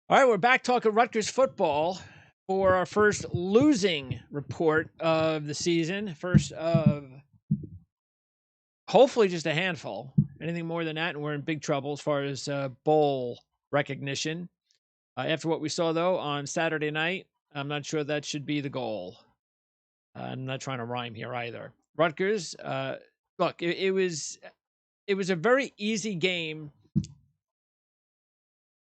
All right, we're back talking Rutgers football for our first losing report of the season. First of hopefully just a handful. Anything more than that, and we're in big trouble as far as bowl recognition. After what we saw, though, on Saturday night, I'm not sure that should be the goal. I'm not trying to rhyme here either. Rutgers, look, it was a very easy game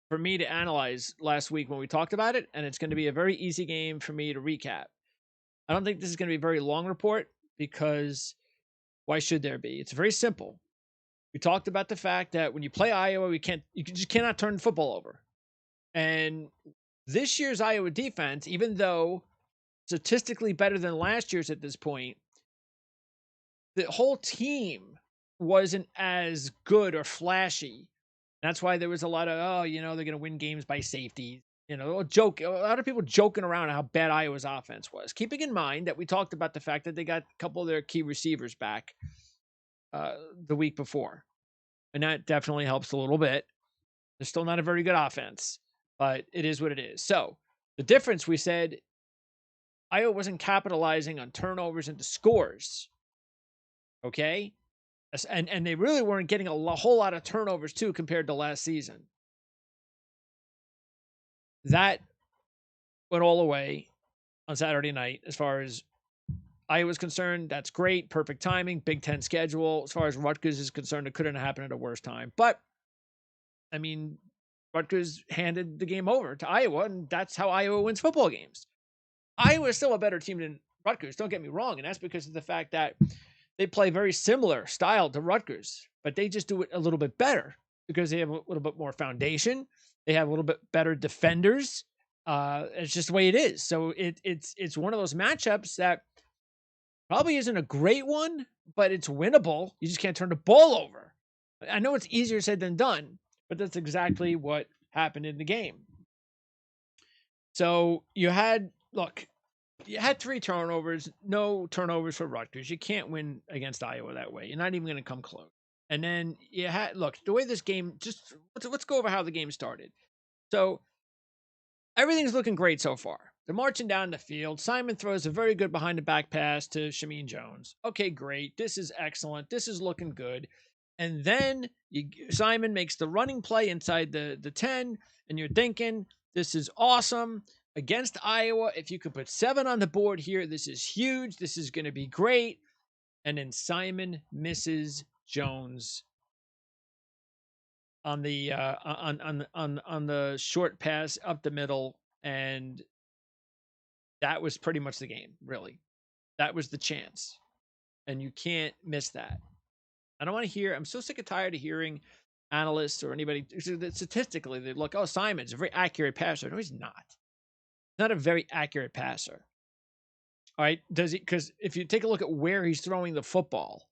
for me to analyze last week when we talked about it, and it's going to be a very easy game for me to recap. I don't think this is going to be a very long report because why should there be? It's very simple. We talked about the fact that when you play Iowa, you just cannot turn the football over. And this year's Iowa defense, even though statistically better than last year's at this point, the whole team wasn't as good or flashy. That's why there was a lot of, they're going to win games by safety. A lot of people joking around how bad Iowa's offense was. Keeping in mind that we talked about the fact that they got a couple of their key receivers back the week before. And that definitely helps a little bit. They're still not a very good offense, but it is what it is. So the difference, we said, Iowa wasn't capitalizing on turnovers into scores. Okay? And they really weren't getting a whole lot of turnovers, too, compared to last season. That went all away on Saturday night as far as Iowa's concerned. That's great. Perfect timing. Big Ten schedule. As far as Rutgers is concerned, it couldn't have happened at a worse time. But, I mean, Rutgers handed the game over to Iowa, and that's how Iowa wins football games. Iowa is still a better team than Rutgers, don't get me wrong, and that's because of the fact that they play very similar style to Rutgers, but they just do it a little bit better because they have a little bit more foundation. They have a little bit better defenders. It's just the way it is. So it's one of those matchups that probably isn't a great one, but it's winnable. You just can't turn the ball over. I know it's easier said than done, but that's exactly what happened in the game. So you had 3 turnovers, no turnovers for Rutgers. You can't win against Iowa that way. You're not even going to come close. And then you had, the way this game, just let's go over how the game started. So everything's looking great so far. They're marching down the field. Simon throws a very good behind the back pass to Shameen Jones. Okay, great. This is excellent. This is looking good. And then Simon makes the running play inside the 10, and you're thinking, this is awesome. Against Iowa, if you could put 7 on the board here, this is huge. This is going to be great. And then Simon misses Jones on the on the short pass up the middle, and that was pretty much the game. Really, that was the chance, and you can't miss that. I don't want to hear. I'm so sick and tired of hearing analysts or anybody statistically they look, oh, Simon's a very accurate passer. No, he's not. Not a very accurate passer. All right, does he? Because if you take a look at where he's throwing the football,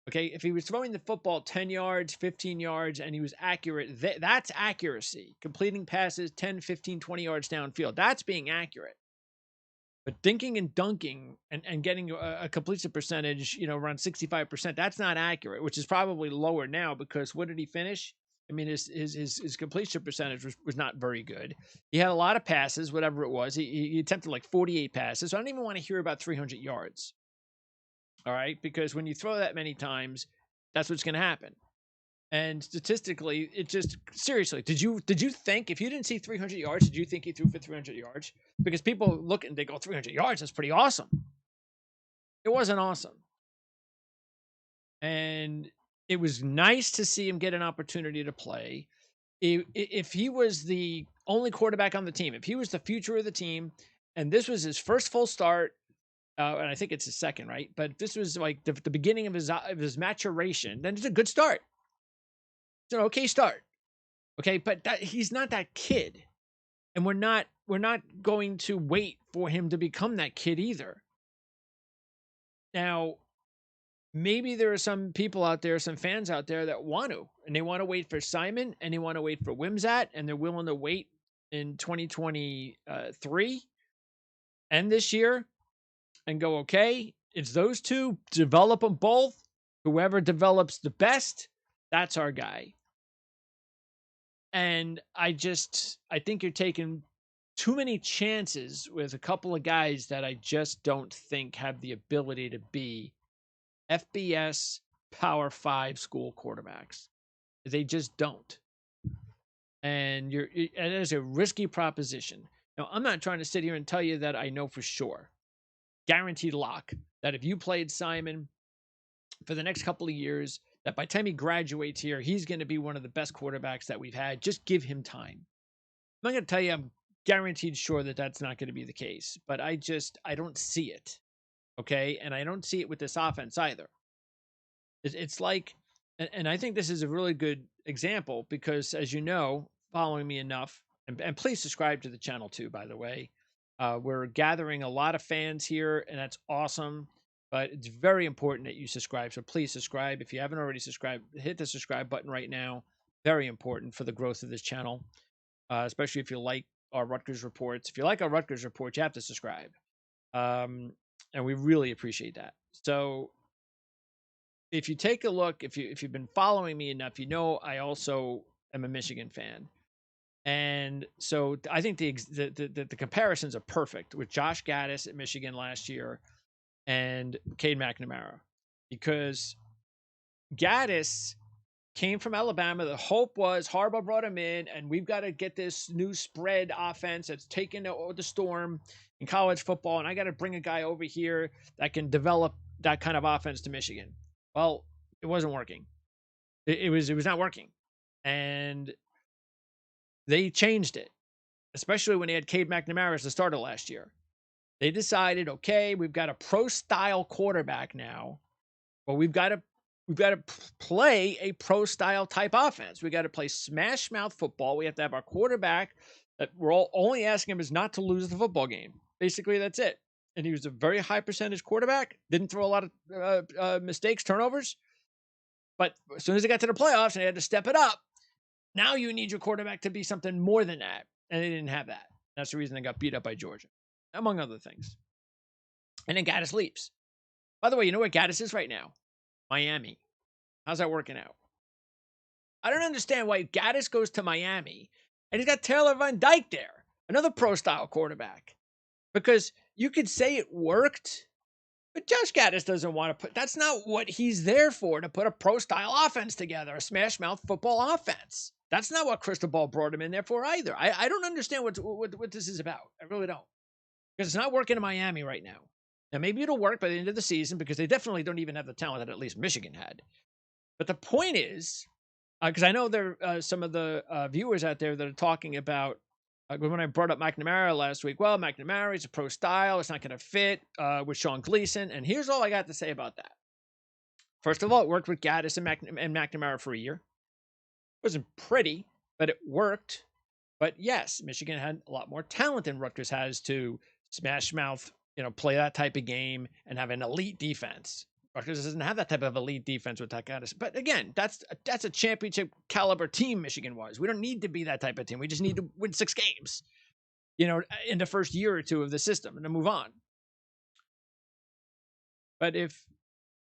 okay, if he was throwing the football 10 yards, 15 yards, and he was accurate, that's accuracy. Completing passes 10, 15, 20 yards downfield, that's being accurate. But dinking and dunking and getting a completion percentage, around 65%, that's not accurate, which is probably lower now because what did he finish? I mean, his completion percentage was not very good. He had a lot of passes, whatever it was. He attempted like 48 passes. So I don't even want to hear about 300 yards. All right, because when you throw that many times, that's what's going to happen. And statistically, it just seriously, did you think if you didn't see 300 yards, did you think he threw for 300 yards? Because people look and they go 300 yards, that's pretty awesome. It wasn't awesome. And it was nice to see him get an opportunity to play. If he was the only quarterback on the team, if he was the future of the team, and this was his first full start, and I think it's his second, right? But this was like the beginning of his maturation, then it's a good start. It's an okay start. Okay, but he's not that kid. And we're not going to wait for him to become that kid either. Now, maybe there are some people out there, some fans out there that want to, and they want to wait for Simon and they want to wait for Wimsatt, and they're willing to wait in 2023 and this year and go, okay, it's those two, develop them both. Whoever develops the best, that's our guy. And I think you're taking too many chances with a couple of guys that I just don't think have the ability to be FBS Power 5 school quarterbacks. They just don't. And it is a risky proposition. Now, I'm not trying to sit here and tell you that I know for sure, guaranteed lock, that if you played Simon for the next couple of years, that by the time he graduates here, he's going to be one of the best quarterbacks that we've had. Just give him time. I'm not going to tell you I'm guaranteed sure that that's not going to be the case, but I don't see it. Okay. And I don't see it with this offense either. It's like, and I think this is a really good example because, as you know, following me enough, and please subscribe to the channel too, by the way. We're gathering a lot of fans here, and that's awesome. But it's very important that you subscribe. So please subscribe. If you haven't already subscribed, hit the subscribe button right now. Very important for the growth of this channel, especially if you like our Rutgers reports. If you like our Rutgers reports, you have to subscribe. And we really appreciate that. So if you take a look, if you've been following me enough, you know I also am a Michigan fan. And so I think the comparisons are perfect with Josh Gaddis at Michigan last year and Cade McNamara, because Gaddis came from Alabama. The hope was Harbaugh brought him in, and we've got to get this new spread offense that's taken the storm in college football, and I got to bring a guy over here that can develop that kind of offense to Michigan. Well, it wasn't working. It was not working, and they changed it, especially when they had Cade McNamara as the starter last year. They decided, okay, we've got a pro-style quarterback now, but we've got to play a pro-style type offense. We got to play smash mouth football. We have to have our quarterback that we're all only asking him is not to lose the football game. Basically, that's it. And he was a very high percentage quarterback. Didn't throw a lot of mistakes, turnovers. But as soon as they got to the playoffs and they had to step it up, now you need your quarterback to be something more than that. And they didn't have that. That's the reason they got beat up by Georgia, among other things. And then Gaddis leaves. By the way, you know where Gaddis is right now? Miami. How's that working out? I don't understand why Gaddis goes to Miami and he's got Taylor Van Dyke there, another pro-style quarterback. Because you could say it worked, but Josh Gaddis doesn't want to put, that's not what he's there for, to put a pro-style offense together, a smash-mouth football offense. That's not what Cristobal brought him in there for either. I don't understand what this is about. I really don't. Because it's not working in Miami right now. Now, maybe it'll work by the end of the season because they definitely don't even have the talent that at least Michigan had. But the point is, because I know there are some of the viewers out there that are talking about, when I brought up McNamara last week, well, McNamara is a pro style. It's not going to fit with Sean Gleason. And here's all I got to say about that. First of all, it worked with Gaddis and McNamara for a year. It wasn't pretty, but it worked. But yes, Michigan had a lot more talent than Rutgers has to smash mouth, play that type of game and have an elite defense. Rutgers doesn't have that type of elite defense with that kind of. But again, that's a championship caliber team Michigan was. We don't need to be that type of team. We just need to win 6 games, in the first year or two of the system and then move on. But if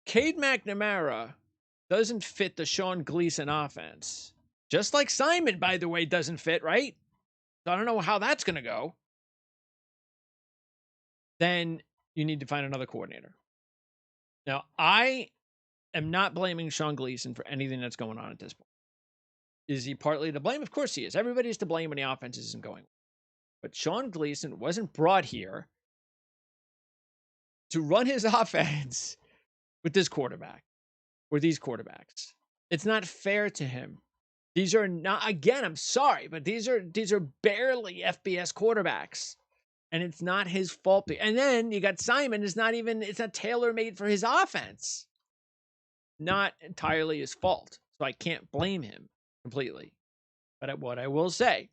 Cade McNamara doesn't fit the Sean Gleason offense, just like Simon, by the way, doesn't fit, right? So I don't know how that's going to go. Then you need to find another coordinator. Now, I am not blaming Sean Gleason for anything that's going on at this point. Is he partly to blame? Of course he is. Everybody's to blame when the offense isn't going. But Sean Gleason wasn't brought here to run his offense with this quarterback or these quarterbacks. It's not fair to him. These are not, again, I'm sorry, but these are barely FBS quarterbacks. And it's not his fault. And then you got Simon, it's not tailor-made for his offense. Not entirely his fault. So I can't blame him completely. But what I will say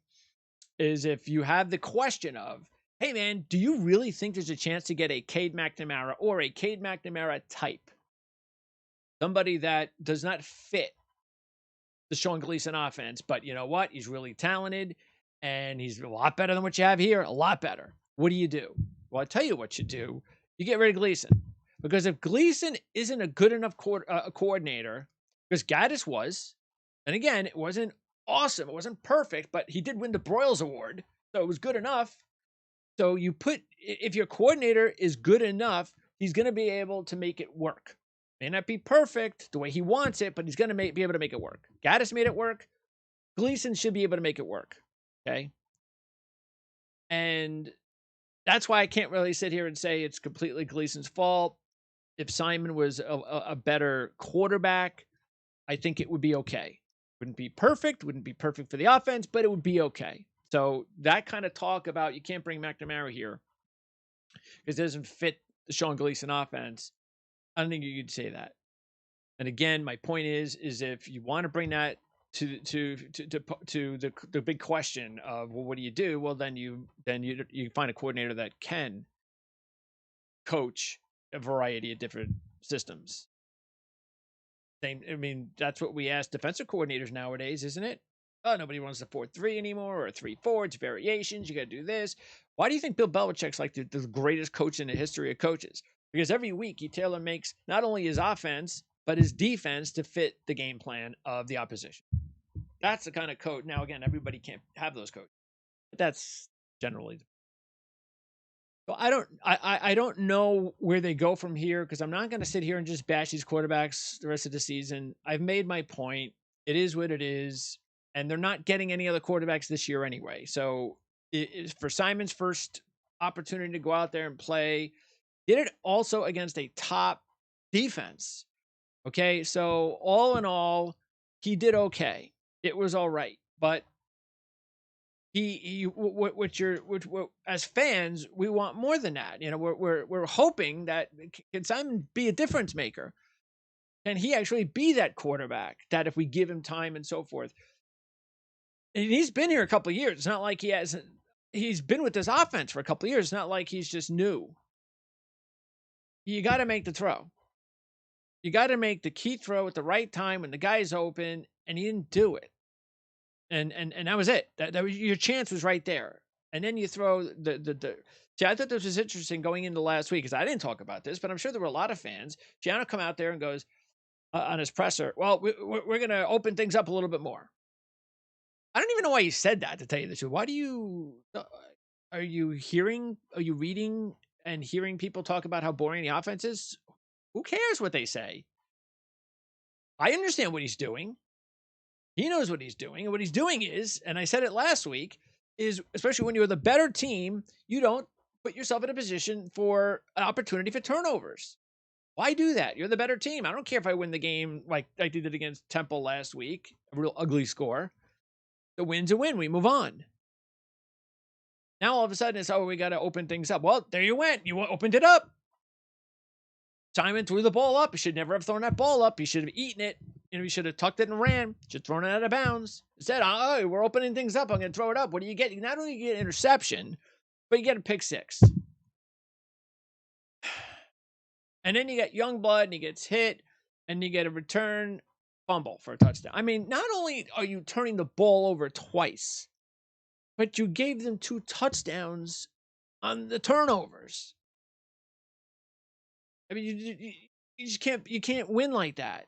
is, if you have the question of, hey man, do you really think there's a chance to get a Cade McNamara or a Cade McNamara type? Somebody that does not fit the Sean Gleason offense, but you know what? He's really talented and he's a lot better than what you have here. A lot better. What do? Well, I'll tell you what you do. You get rid of Gleason. Because if Gleason isn't a good enough coordinator, because Gaddis was, and again, it wasn't awesome. It wasn't perfect, but he did win the Broyles Award, so it was good enough. So if your coordinator is good enough, he's going to be able to make it work. May not be perfect the way he wants it, but he's going to be able to make it work. Gaddis made it work. Gleason should be able to make it work. Okay. And that's why I can't really sit here and say it's completely Gleason's fault. If Simon was a better quarterback, I think it would be okay. Wouldn't be perfect for the offense, but it would be okay. So that kind of talk about you can't bring McNamara here because it doesn't fit the Sean Gleason offense. I don't think you could say that. And again, my point is if you want to bring that to the big question of, well, what do you do? Well, then you find a coordinator that can coach a variety of different systems. I mean, that's what we ask defensive coordinators nowadays, isn't it? Oh, nobody runs the 4-3 anymore or 3-4. It's variations. You got to do this. Why do you think Bill Belichick's like the greatest coach in the history of coaches? Because every week he tailor makes not only his offense, but his defense to fit the game plan of the opposition. That's the kind of coach. Now, again, everybody can't have those coaches, but that's generally. So I don't know where they go from here because I'm not going to sit here and just bash these quarterbacks the rest of the season. I've made my point. It is what it is, and they're not getting any other quarterbacks this year anyway. So it is for Simon's first opportunity to go out there and play. Did it also against a top defense. Okay, so all in all, he did okay. It was all right, but as fans, we want more than that. You know, we're hoping that can Simon be a difference maker? Can he actually be that quarterback that if we give him time and so forth? And he's been here a couple of years. It's not like he's been with this offense for a couple of years. It's not like he's just new. You got to make the throw. You got to make the key throw at the right time when the guy's open, and he didn't do it. And that was it. That was your chance was right there. And then you throw the. See, I thought this was interesting going into last week because I didn't talk about this, but I'm sure there were a lot of fans. Gianno come out there and goes on his presser, well, we're going to open things up a little bit more. I don't even know why he said that, to tell you the truth. Why do you are you reading and hearing people talk about how boring the offense is? Who cares what they say? I understand what he's doing. He knows what he's doing. And what he's doing is, and I said it last week, is especially when you're the better team, you don't put yourself in a position for an opportunity for turnovers. Why do that? You're the better team. I don't care if I win the game like I did it against Temple last week, a real ugly score. The win's a win. We move on. Now all of a sudden it's, oh, we got to open things up. Well, there you went. You opened it up. Simon threw the ball up. He should never have thrown that ball up. He should have eaten it. You know, he should have tucked it and ran. Should have thrown it out of bounds. Instead, oh, we're opening things up. I'm going to throw it up. What do you get? You not only get an interception, but you get a pick six. And then you get Youngblood, and he gets hit, and you get a return fumble for a touchdown. I mean, not only are you turning the ball over twice, but you gave them 2 touchdowns on the turnovers. I mean, you just can't win like that.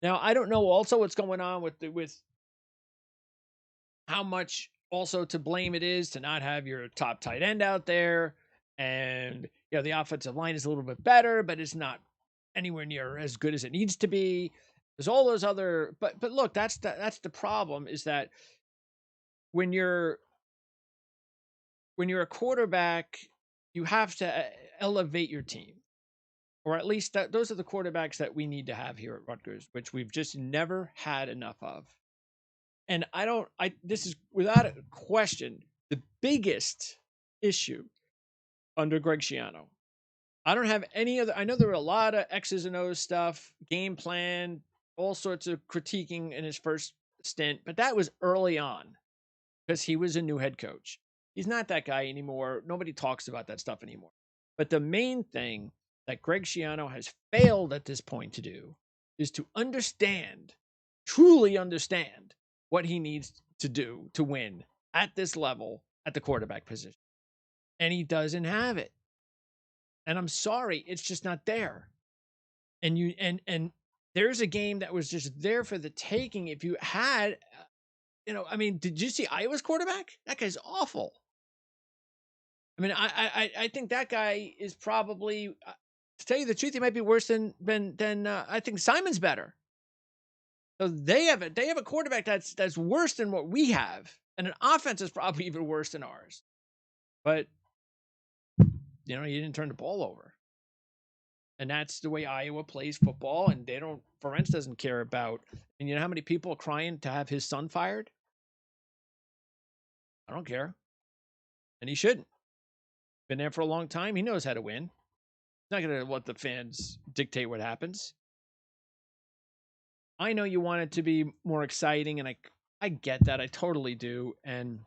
Now, I don't know also what's going on with how much also to blame it is to not have your top tight end out there. And, you know, the offensive line is a little bit better, but it's not anywhere near as good as it needs to be. There's all those other, but look, that's the problem is that when you're a quarterback, you have to elevate your team. Or at least those are the quarterbacks that we need to have here at Rutgers, which we've just never had enough of. And this is without a question, the biggest issue under Greg Schiano. I don't have any other, I know there were a lot of X's and O's stuff, game plan, all sorts of critiquing in his first stint, but that was early on because he was a new head coach. He's not that guy anymore. Nobody talks about that stuff anymore. But the main thing that Greg Schiano has failed at this point to do is to truly understand what he needs to do to win at this level at the quarterback position. And he doesn't have it. And I'm sorry, it's just not there. And there's a game that was just there for the taking. If you had, I mean, did you see Iowa's quarterback? That guy's awful. I mean, I think that guy is probably, to tell you the truth, he might be worse than I think Simon's better. So they have a quarterback that's worse than what we have, and an offense is probably even worse than ours. But you didn't turn the ball over, and that's the way Iowa plays football. And they don't. Ferentz doesn't care about. And you know how many people are crying to have his son fired? I don't care, and he shouldn't. Been there for a long time. He knows how to win. He's not going to let the fans dictate what happens. I know you want it to be more exciting, and I get that. I totally do. And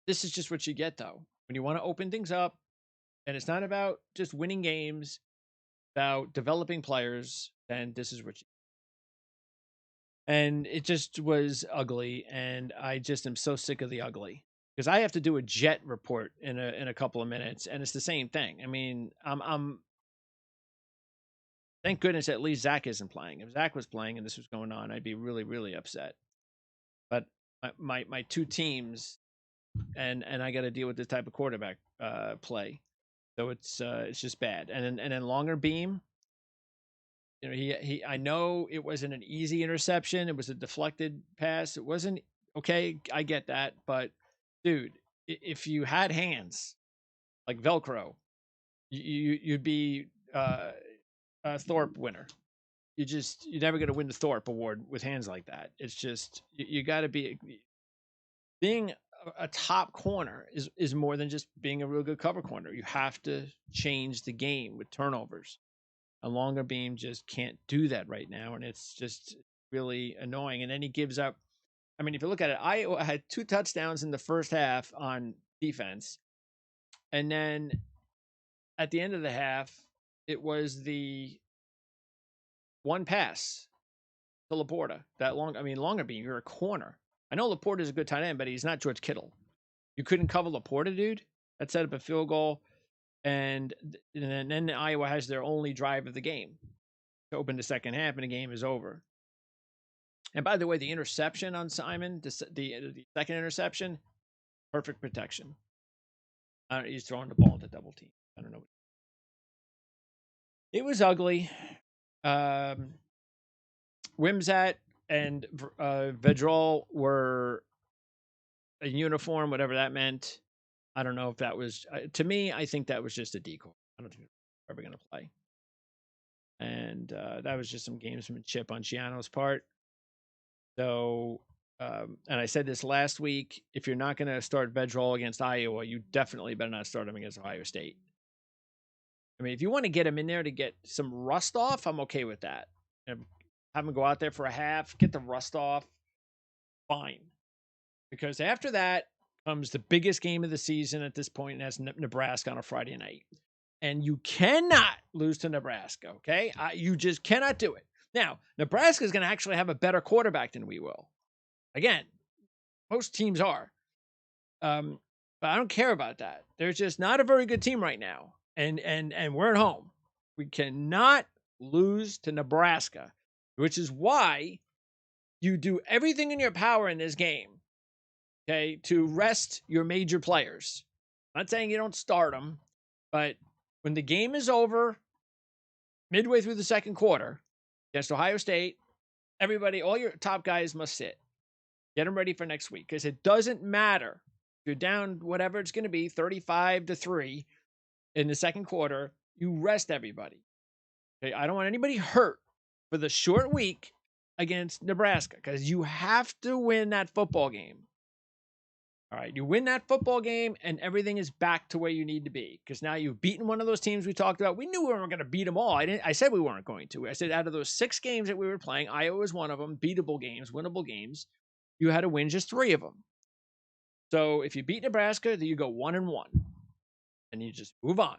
this is just what you get, though. When you want to open things up, and it's not about just winning games, about developing players, then this is what you. And it just was ugly, and I just am so sick of the ugly. Because I have to do a Jet report in a couple of minutes, and it's the same thing. I mean, I'm thank goodness at least Zach isn't playing. If Zach was playing and this was going on, I'd be really, really upset. But my two teams, and I got to deal with this type of quarterback play, so it's just bad. And then longer beam, he I know it wasn't an easy interception. It was a deflected pass. It wasn't okay. I get that, but dude, if you had hands like Velcro, you'd be a Thorpe winner. You're never going to win the Thorpe Award with hands like that. It's just you got to be being a top corner is more than just being a real good cover corner. You have to change the game with turnovers. A longer beam just can't do that right now, and it's just really annoying. And then he gives up. I mean, if you look at it, Iowa had 2 touchdowns in the first half on defense, and then at the end of the half, it was the one pass to Laporta. Longer beam, you're a corner. I know Laporta's a good tight end, but he's not George Kittle. You couldn't cover Laporta, dude. That set up a field goal. And then Iowa has their only drive of the game to open the second half, and the game is over. And by the way, the interception on Simon, the second interception, perfect protection. He's throwing the ball into double team. I don't know. It was ugly. Wimsat and Vedral were in uniform, whatever that meant. I don't know if that was, to me, I think that was just a decoy. I don't think they're ever going to play. And that was just some gamesmanship on Chiano's part. So, and I said this last week, if you're not going to start Vedral against Iowa, you definitely better not start him against Ohio State. I mean, if you want to get him in there to get some rust off, I'm okay with that. And have him go out there for a half, get the rust off, fine. Because after that comes the biggest game of the season at this point, and that's Nebraska on a Friday night. And you cannot lose to Nebraska, okay? You just cannot do it. Now, Nebraska is going to actually have a better quarterback than we will. Again, most teams are. But I don't care about that. They're just not a very good team right now. And we're at home. We cannot lose to Nebraska, which is why you do everything in your power in this game, okay, to rest your major players. I'm not saying you don't start them, but when the game is over, midway through the second quarter, against Ohio State, everybody, all your top guys must sit. Get them ready for next week, because it doesn't matter. If you're down whatever it's going to be, 35-3 in the second quarter, you rest everybody. Okay, I don't want anybody hurt for the short week against Nebraska, because you have to win that football game. All right, you win that football game, and everything is back to where you need to be, because now you've beaten one of those teams we talked about. We knew we weren't going to beat them all. I said we weren't going to. I said out of those 6 games that we were playing, Iowa was one of them, beatable games, winnable games. You had to win just 3 of them. So if you beat Nebraska, then you go 1-1, and you just move on.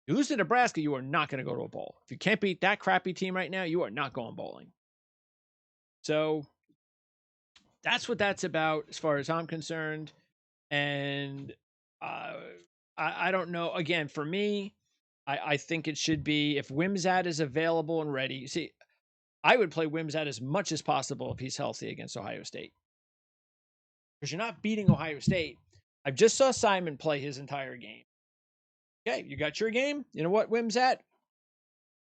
You lose to Nebraska, you are not going to go to a bowl. If you can't beat that crappy team right now, you are not going bowling. So that's what that's about as far as I'm concerned. And I don't know. Again, for me, I think it should be if Wimsatt is available and ready. See, I would play Wimsatt as much as possible if he's healthy against Ohio State. Because you're not beating Ohio State. I just saw Simon play his entire game. Okay, you got your game. You know what, Wimsatt?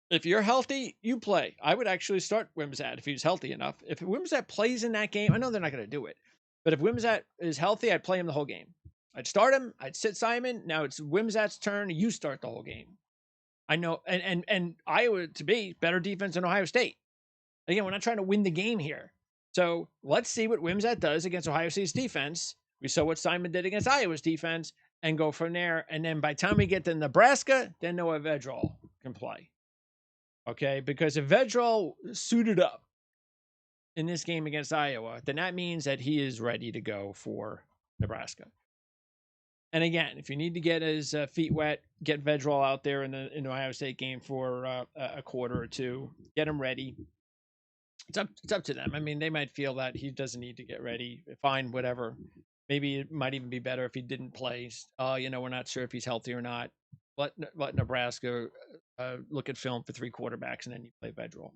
If you're healthy, you play. I would actually start Wimsatt if he's healthy enough. If Wimsatt plays in that game, I know they're not going to do it. But if Wimsatt is healthy, I'd play him the whole game. I'd start him. I'd sit Simon. Now it's Wimsatt's turn. You start the whole game. I know, and Iowa to be better defense than Ohio State. Again, we're not trying to win the game here. So let's see what Wimsatt does against Ohio State's defense. We saw what Simon did against Iowa's defense, and go from there. And then by the time we get to Nebraska, then Noah Vedral can play. Okay, because if Vedral suited up in this game against Iowa, then that means that he is ready to go for Nebraska. And again, if you need to get his feet wet, get Vedral out there in the Ohio State game for a quarter or two. Get him ready. It's up to them. I mean, they might feel that he doesn't need to get ready. Fine, whatever. Maybe it might even be better if he didn't play. We're not sure if he's healthy or not. Let Nebraska look at film for 3 quarterbacks and then you play Vedral.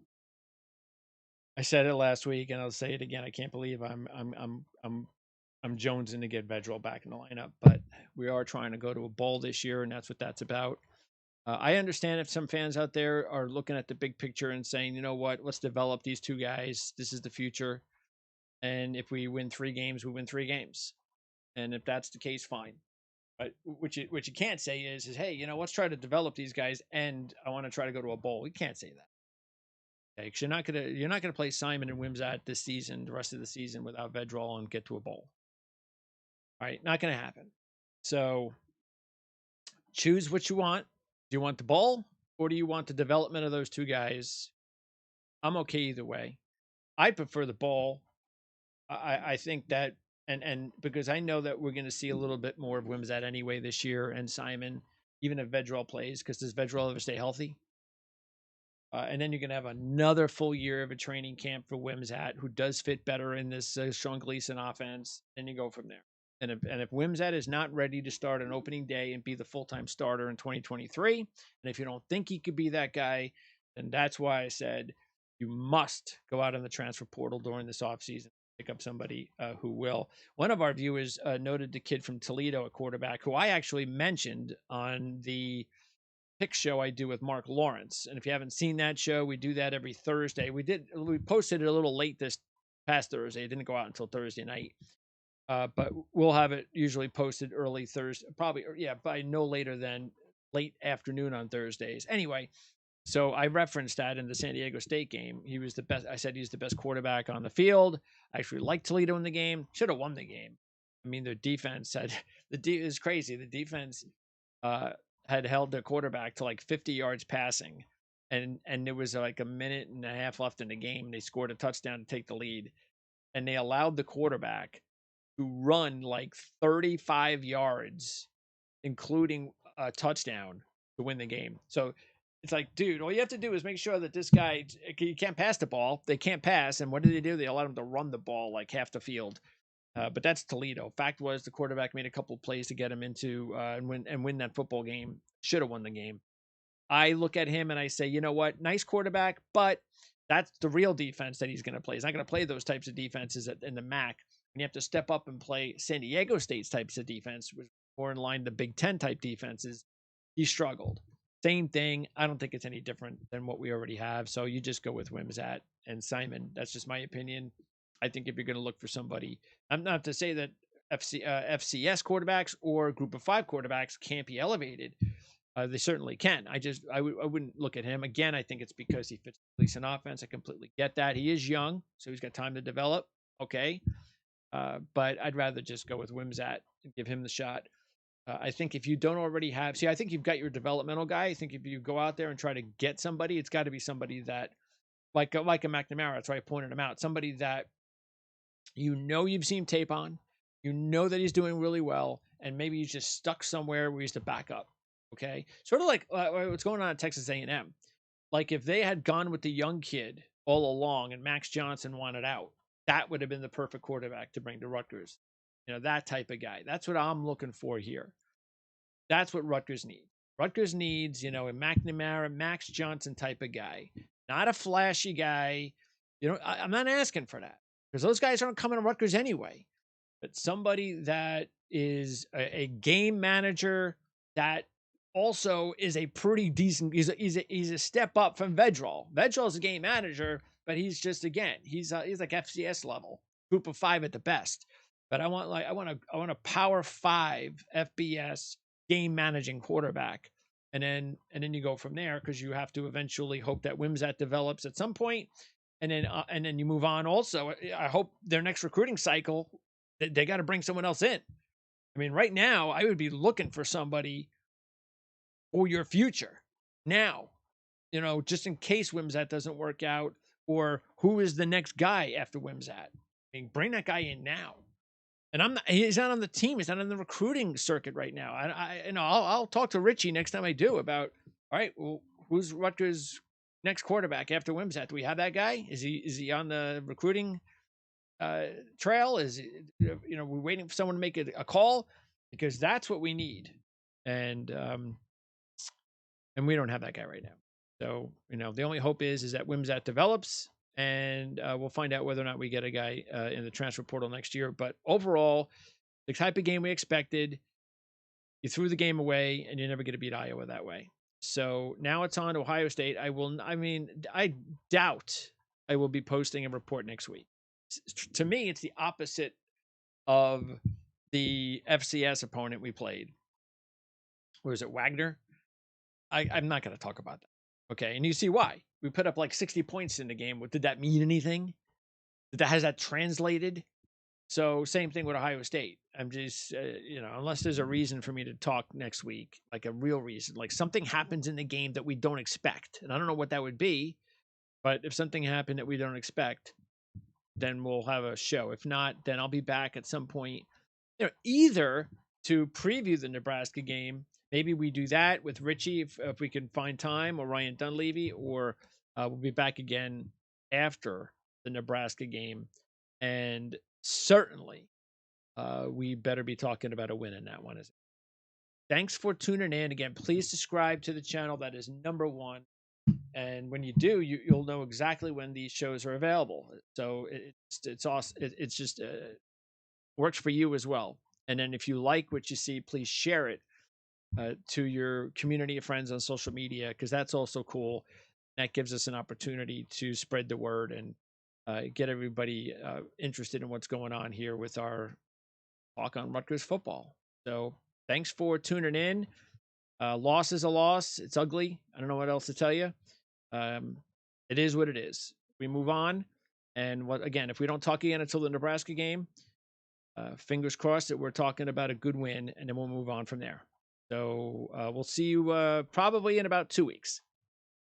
I said it last week and I'll say it again. I can't believe I'm jonesing to get Vedral back in the lineup, but we are trying to go to a bowl this year, and that's what that's about. I understand if some fans out there are looking at the big picture and saying, you know what, let's develop these 2 guys. This is the future. And if we win 3 games, we win 3 games. And if that's the case, fine. But what you can't say is, hey, let's try to develop these guys, and I want to try to go to a bowl. We can't say that. Okay, because you're not gonna play Simon and Wimsatt this season, the rest of the season, without Vedral and get to a bowl. All right, not gonna happen. So choose what you want. Do you want the bowl, or do you want the development of those 2 guys? I'm okay either way. I prefer the bowl. I think that, and because I know that we're going to see a little bit more of Wimsatt anyway this year, and Simon, even if Vedral plays, because does Vedral ever stay healthy? And then you're going to have another full year of a training camp for Wimsatt, who does fit better in this Sean Gleason offense. Then you go from there. And if Wimsatt is not ready to start on opening day and be the full-time starter in 2023, and if you don't think he could be that guy, then that's why I said you must go out in the transfer portal during this offseason, pick up somebody who will. One of our viewers noted the kid from Toledo, a quarterback, who I actually mentioned on the pick show I do with Mark Lawrence. And if you haven't seen that show, we do that every Thursday. We posted it a little late this past Thursday. It didn't go out until Thursday night. But we'll have it usually posted early Thursday, probably, by no later than late afternoon on Thursdays. Anyway, so I referenced that in the San Diego State game. He was the best. I said he's the best quarterback on the field. I actually liked Toledo in the game. Should have won the game. I mean, their defense had is crazy. The defense had held their quarterback to like 50 yards passing, and there was like a minute and a half left in the game. They scored a touchdown to take the lead, and they allowed the quarterback to run like 35 yards, including a touchdown, to win the game. So it's like, dude, all you have to do is make sure that this guy, you can't pass the ball. They can't pass. And what did they do? They allowed him to run the ball like half the field. But that's Toledo. Fact was, the quarterback made a couple of plays to get him into and win that football game. Should have won the game. I look at him and I say, you know what? Nice quarterback, but that's the real defense that he's going to play. He's not going to play those types of defenses in the MAC. And you have to step up and play San Diego State's types of defense, which more in line the Big Ten type defenses. He struggled. Same thing. I don't think it's any different than what we already have. So you just go with Wimsatt and Simon. That's just my opinion. I think if you're going to look for somebody, I'm not to say that FCS quarterbacks or Group of 5 quarterbacks can't be elevated. They certainly can. I wouldn't look at him. Again, I think it's because he fits the Gleason offense. I completely get that. He is young, so he's got time to develop. Okay. But I'd rather just go with Wimsatt and give him the shot. I think if you don't already have, I think you've got your developmental guy. I think if you go out there and try to get somebody, it's got to be somebody that, like a McNamara. That's why I pointed him out. Somebody that you've seen tape on, that he's doing really well, and maybe he's just stuck somewhere where he's to back up. Okay, sort of like what's going on at Texas A&M. Like if they had gone with the young kid all along and Max Johnson wanted out, that would have been the perfect quarterback to bring to Rutgers. That type of guy. That's what I'm looking for here. That's what Rutgers needs. Rutgers needs, a McNamara, Max Johnson type of guy, not a flashy guy. I'm not asking for that because those guys aren't coming to Rutgers anyway. But somebody that is a game manager that also is a pretty decent. He's a step up from Vedral. Vedral is a game manager, but he's just he's like FCS level, group of 5 at the best. But I want a power 5 FBS game managing quarterback, and then you go from there because you have to eventually hope that Wimsatt develops at some point, and then you move on. Also, I hope their next recruiting cycle they got to bring someone else in. I mean, right now I would be looking for somebody for your future now, just in case Wimsatt doesn't work out, or who is the next guy after Wimsatt. I mean, bring that guy in now. And he's not on the team. He's not on the recruiting circuit right now. I'll talk to Richie next time I do about, all right, well, who's Rutgers' next quarterback after Wimsatt? Do we have that guy? Is he on the recruiting trail? Is we're waiting for someone to make a call, because that's what we need. And we don't have that guy right now. So, the only hope is that Wimsatt develops, and we'll find out whether or not we get a guy in the transfer portal next year. But overall, the type of game we expected, you threw the game away, and you're never going to beat Iowa that way. So now it's on to Ohio State. I doubt I will be posting a report next week. To me, it's the opposite of the FCS opponent we played. Was it Wagner? I'm not going to talk about that. Okay, and you see why. We put up like 60 points in the game. Did that mean anything? Has that translated? So same thing with Ohio State. I'm just, unless there's a reason for me to talk next week, like a real reason, like something happens in the game that we don't expect. And I don't know what that would be, but if something happened that we don't expect, then we'll have a show. If not, then I'll be back at some point, either to preview the Nebraska game. Maybe we do that with Richie if we can find time, or Ryan Dunleavy, or we'll be back again after the Nebraska game. And certainly we better be talking about a win in that one. Thanks for tuning in. Again, please subscribe to the channel. That is number one. And when you do, you'll know exactly when these shows are available. So it's awesome. It's just works for you as well. And then if you like what you see, please share it to your community of friends on social media, because that's also cool. That gives us an opportunity to spread the word and get everybody interested in what's going on here with our talk on Rutgers football. So thanks for tuning in. Loss is a loss. It's ugly. I don't know what else to tell you. It is what it is. We move on. And again, if we don't talk again until the Nebraska game, fingers crossed that we're talking about a good win, and then we'll move on from there. So we'll see you probably in about 2 weeks.